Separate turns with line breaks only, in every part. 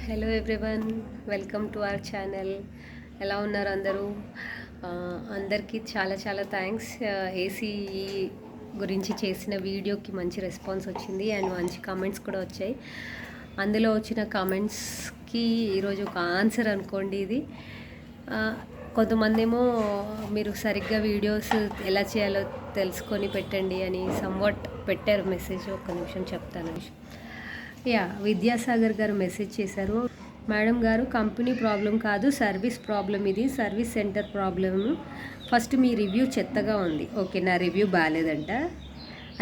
Hello everyone, welcome to our channel. ఎలా ఉన్నారు అందరూ? అందరికీ చాలా చాలా థ్యాంక్స్. ఏసీ గురించి చేసిన వీడియోకి మంచి రెస్పాన్స్ వచ్చింది అండ్ మంచి కామెంట్స్ కూడా వచ్చాయి. అందులో వచ్చిన కామెంట్స్కి ఈరోజు ఒక ఆన్సర్ అనుకోండి ఇది. కొంతమంది ఏమో మీరు సరిగ్గా వీడియోస్ ఎలా చేయాలో తెలుసుకొని పెట్టండి అని సమ్వాట్ పెట్టారు మెసేజ్. ఒక్క నిమిషం చెప్తాను. విద్యాసాగర్ గారు మెసేజ్ చేశారు. మేడం గారు, కంపెనీ ప్రాబ్లం కాదు, సర్వీస్ ప్రాబ్లం, ఇది సర్వీస్ సెంటర్ ప్రాబ్లము. ఫస్ట్ మీ రివ్యూ చెత్తగా ఉంది. ఓకే, నా రివ్యూ బాగాలేదంట.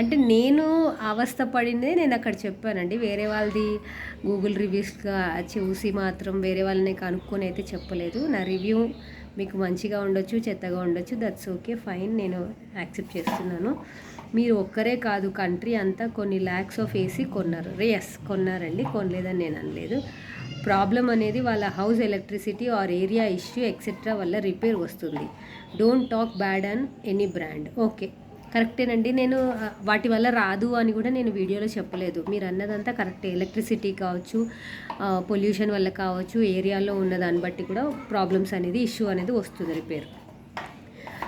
అంటే నేను అవస్థ పడిందే నేను అక్కడ చెప్పానండి. వేరే వాళ్ళది గూగుల్ రివ్యూస్గా చూసి మాత్రం వేరే వాళ్ళని కనుక్కొని అయితే చెప్పలేదు. నా రివ్యూ మీకు మంచిగా ఉండొచ్చు, చెత్తగా ఉండొచ్చు, దట్స్ ఓకే, ఫైన్, నేను యాక్సెప్ట్ చేస్తున్నాను. మీరు ఒక్కరే కాదు, కంట్రీ అంతా కొన్ని ల్యాక్స్ ఆఫ్ ఏసీ కొన్నారు. ఎస్, కొన్నారండి, కొనలేదని నేను అనలేదు. ప్రాబ్లం అనేది వాళ్ళ house electricity or area issue etcetera వల్ల రిపేర్ వస్తుంది. Don't talk bad on any brand. Okay, కరెక్టేనండి. నేను వాటి వల్ల రాదు అని కూడా నేను వీడియోలో చెప్పలేదు. మీరు అన్నదంతా కరెక్టే. ఎలక్ట్రిసిటీ కావచ్చు, పొల్యూషన్ వల్ల కావచ్చు, ఏరియాలో ఉన్న దాన్ని బట్టి కూడా ప్రాబ్లమ్స్ అనేది, ఇష్యూ అనేది వస్తుంది, రిపేర్.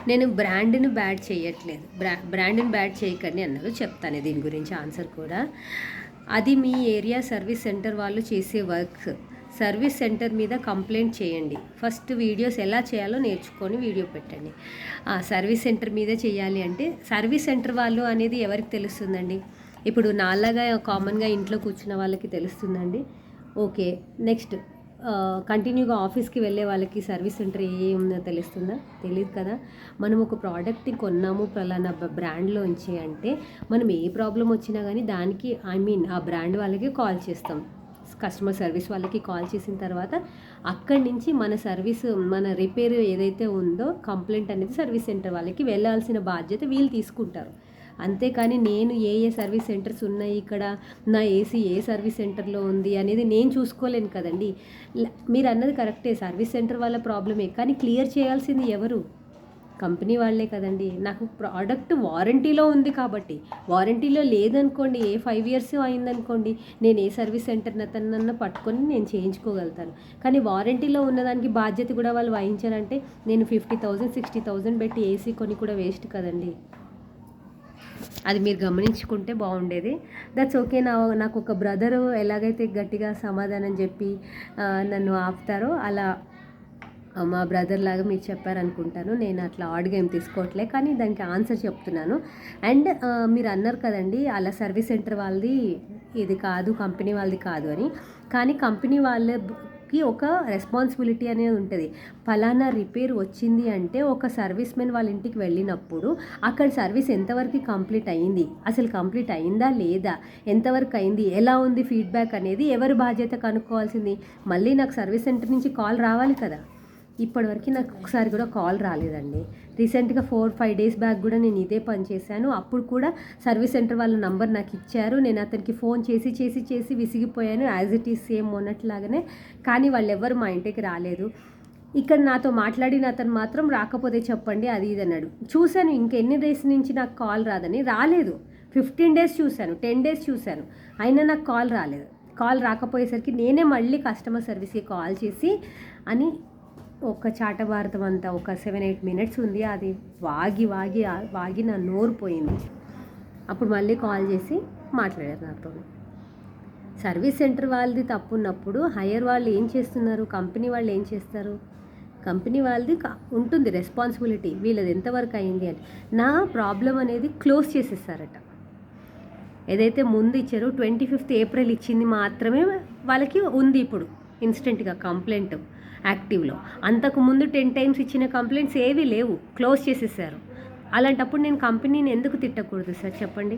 నేను బ్రాండ్ని బ్యాడ్ చేయట్లేదు, బ్రాండ్ని బ్యాడ్ చేయకండి అన్నారు. చెప్తాను దీని గురించి ఆన్సర్ కూడా. అది మీ ఏరియా సర్వీస్ సెంటర్ వాళ్ళు చేసే వర్క్. సర్వీస్ సెంటర్ మీద కంప్లైంట్ చేయండి. ఫస్ట్ వీడియోస్ ఎలా చేయాలో నేర్చుకొని వీడియో పెట్టండి. సర్వీస్ సెంటర్ మీద చేయాలి అంటే సర్వీస్ సెంటర్ వాళ్ళు అనేది ఎవరికి తెలుస్తుందండి? ఇప్పుడు నాలాగా కామన్గా ఇంట్లో కూర్చున్న వాళ్ళకి తెలుస్తుందండి. ఓకే, నెక్స్ట్ కంటిన్యూగా ఆఫీస్కి వెళ్ళే వాళ్ళకి సర్వీస్ సెంటర్ ఏముందో తెలుస్తుందా? తెలియదు కదా. మనం ఒక ప్రోడక్ట్ని కొన్నాము ఫలానా బ్రాండ్లోంచి అంటే మనం ఏ ప్రాబ్లం వచ్చినా కానీ దానికి ఆ బ్రాండ్ వాళ్ళకి కాల్ చేస్తాం. కస్టమర్ సర్వీస్ వాళ్ళకి కాల్ చేసిన తర్వాత అక్కడి నుంచి మన రిపేర్ ఏదైతే ఉందో కంప్లైంట్ అనేది సర్వీస్ సెంటర్ వాళ్ళకి వెళ్ళాల్సిన బాధ్యత వీళ్ళు తీసుకుంటారు. అంతేకాని నేను ఏ సర్వీస్ సెంటర్స్ ఉన్నాయి, ఇక్కడ నా ఏసీ ఏ సర్వీస్ సెంటర్లో ఉంది అనేది నేను చూసుకోలేను కదండి. మీరు అన్నది కరెక్టే, సర్వీస్ సెంటర్ వాళ్ళ ప్రాబ్లమే, కానీ క్లియర్ చేయాల్సింది ఎవరు? కంపెనీ వాళ్ళే కదండి. నాకు ప్రోడక్ట్ వారంటీలో ఉంది కాబట్టి, వారంటీలో లేదనుకోండి, 5 years అయిందనుకోండి, నేను ఏ సర్వీస్ సెంటర్ నతనన్నా పట్టుకొని నేను చేయించుకోగలుగుతాను. కానీ వారంటీలో ఉన్నదానికి బాధ్యత కూడా వాళ్ళు వహించారంటే నేను 50,000 60,000 పెట్టి ఏసీ కొని కూడా వేస్ట్ కదండి. అది మీరు గమనించుకుంటే బాగుండేది. That's okay. నాకు ఒక బ్రదరు ఎలాగైతే గట్టిగా సమాధానం చెప్పి నన్ను ఆపుతారో అలా మా బ్రదర్ లాగా మీరు చెప్పారనుకుంటాను. నేను అట్లా ఆడ్గా ఏం తీసుకోవట్లే, కానీ దానికి ఆన్సర్ చెప్తున్నాను. అండ్ మీరు అన్నారు కదండి, అలా సర్వీస్ సెంటర్ వాళ్ళది ఇది కాదు, కంపెనీ వాళ్ళది కాదు అని. కానీ కంపెనీ వాళ్ళకి ఒక రెస్పాన్సిబిలిటీ అనేది ఉంటుంది. ఫలానా రిపేర్ వచ్చింది అంటే ఒక సర్వీస్ మెన్ వాళ్ళ ఇంటికి వెళ్ళినప్పుడు అక్కడ సర్వీస్ ఎంతవరకు కంప్లీట్ అయింది, అసలు కంప్లీట్ అయిందా లేదా, ఎంతవరకు అయింది, ఎలా ఉంది ఫీడ్బ్యాక్ అనేది ఎవరి బాధ్యత కనుక్కోవాల్సింది. మళ్ళీ నాకు సర్వీస్ సెంటర్ నుంచి కాల్ రావాలి కదా. ఇప్పటివరకు నాకు ఒకసారి కూడా కాల్ రాలేదండి. రీసెంట్గా 4-5 days బ్యాక్ కూడా నేను ఇదే పని చేశాను. అప్పుడు కూడా సర్వీస్ సెంటర్ వాళ్ళ నంబర్ నాకు ఇచ్చారు. నేను అతనికి ఫోన్ చేసి చేసి చేసి విసిగిపోయాను, యాజ్ ఇట్ ఈస్ సేమ్ మొన్నట్లాగానే. కానీ వాళ్ళు ఎవరు మా ఇంటికి రాలేదు. ఇక్కడ నాతో మాట్లాడిన అతను మాత్రం రాకపోతే చెప్పండి అది ఇది అన్నాడు. చూశాను ఇంకెన్ని డేస్ నుంచి నాకు కాల్ రాదని, రాలేదు. 15 days చూశాను, 10 days చూశాను, అయినా నాకు కాల్ రాలేదు. కాల్ రాకపోయేసరికి నేనే మళ్ళీ కస్టమర్ సర్వీస్కి కాల్ చేసి అని ఒక చాట భారతం అంతా ఒక 7-8 minutes ఉంది. అది వాగి వాగి వాగి నా నోరు పోయింది. అప్పుడు మళ్ళీ కాల్ చేసి మాట్లాడారు నాతో. సర్వీస్ సెంటర్ వాళ్ళది తప్పు ఉన్నప్పుడు హైయర్ వాళ్ళు ఏం చేస్తున్నారు, కంపెనీ వాళ్ళు ఏం చేస్తారు? కంపెనీ వాళ్ళది ఉంటుంది రెస్పాన్సిబిలిటీ, వీళ్ళది ఎంతవరకు అయింది అని. నా ప్రాబ్లం అనేది క్లోజ్ చేసేస్తారట. ఏదైతే ముందు ఇచ్చారో 25th April ఇచ్చింది మాత్రమే వాళ్ళకి ఉంది ఇప్పుడు ఇన్స్టెంట్గా కంప్లైంట్ యాక్టివ్లో. అంతకుముందు 10 times ఇచ్చిన కంప్లైంట్స్ ఏవీ లేవు, క్లోజ్ చేసేసారు. అలాంటప్పుడు నేను కంపెనీని ఎందుకు తిట్టకూడదు సార్, చెప్పండి.